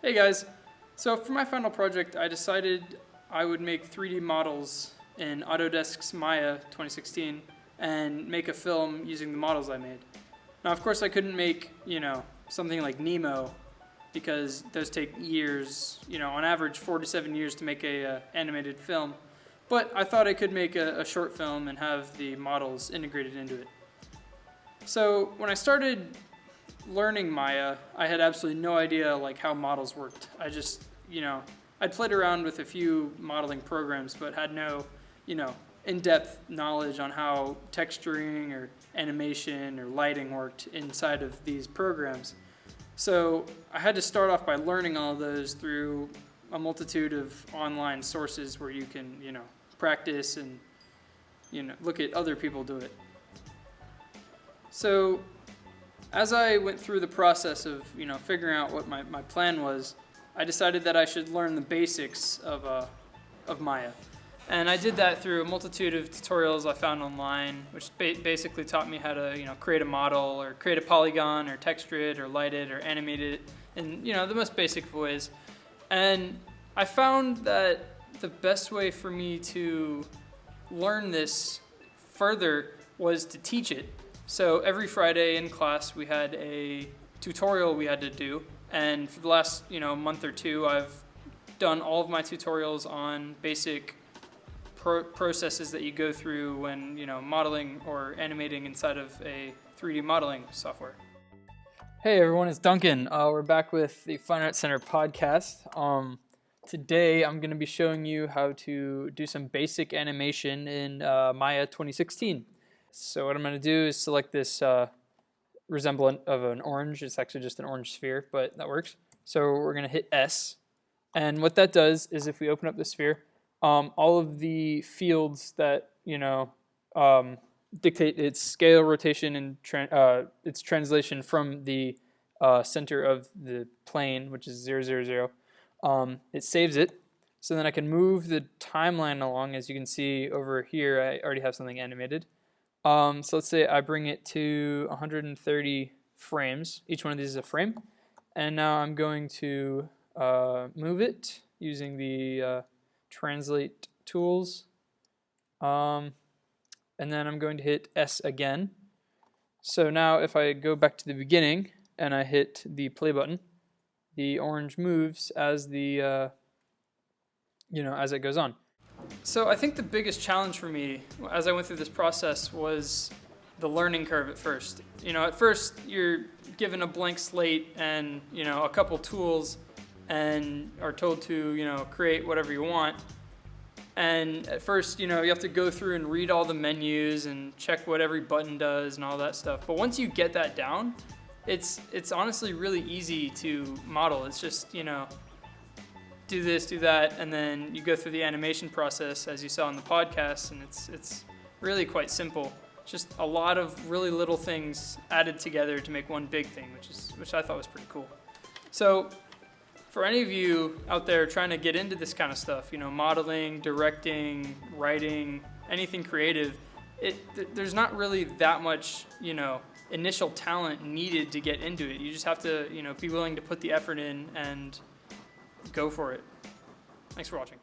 Hey guys, so for my final project I decided I would make 3D models in Autodesk's Maya 2016 and make a film using the models I made. Now of course I couldn't make, something like Nemo because those take years, on average 4 to 7 years to make a animated film, but I thought I could make a short film and have the models integrated into it. So when I started learning Maya, I had absolutely no idea how models worked. I just, I'd played around with a few modeling programs, but had no, in-depth knowledge on how texturing or animation or lighting worked inside of these programs. So I had to start off by learning all of those through a multitude of online sources where you can, practice and, look at other people do it. So as I went through the process of, figuring out what my plan was, I decided that I should learn the basics of Maya. And I did that through a multitude of tutorials I found online, which basically taught me how to, create a model or create a polygon or texture it or light it or animate it in, the most basic of ways. And I found that the best way for me to learn this further was to teach it. So every Friday in class we had a tutorial we had to do, and for the last month or two I've done all of my tutorials on basic processes that you go through when modeling or animating inside of a 3D modeling software. Hey everyone, it's Duncan. We're back with the Fine Arts Center podcast. Today I'm going to be showing you how to do some basic animation in Maya 2016. So what I'm going to do is select this resemblant of an orange. It's actually just an orange sphere, but that works. So we're going to hit S. And what that does is if we open up the sphere, all of the fields that, dictate its scale, rotation, and its translation from the center of the plane, which is 0, 0, 0, it saves it. So then I can move the timeline along. As you can see over here, I already have something animated. So let's say I bring it to 130 frames. Each one of these is a frame. And now I'm going to move it using the translate tools. And then I'm going to hit S again. So now if I go back to the beginning and I hit the play button, the orange moves as the, as it goes on. So I think the biggest challenge for me as I went through this process was the learning curve at first. At first you're given a blank slate and, a couple tools and are told to, create whatever you want. And at first, you have to go through and read all the menus and check what every button does and all that stuff. But once you get that down, it's honestly really easy to model. It's just, do this, do that, and then you go through the animation process as you saw in the podcast, and it's really quite simple. Just a lot of really little things added together to make one big thing, which I thought was pretty cool. So for any of you out there trying to get into this kind of stuff, modeling, directing, writing, anything creative, there's not really that much, initial talent needed to get into it. You just have to, be willing to put the effort in and go for it. Thanks for watching.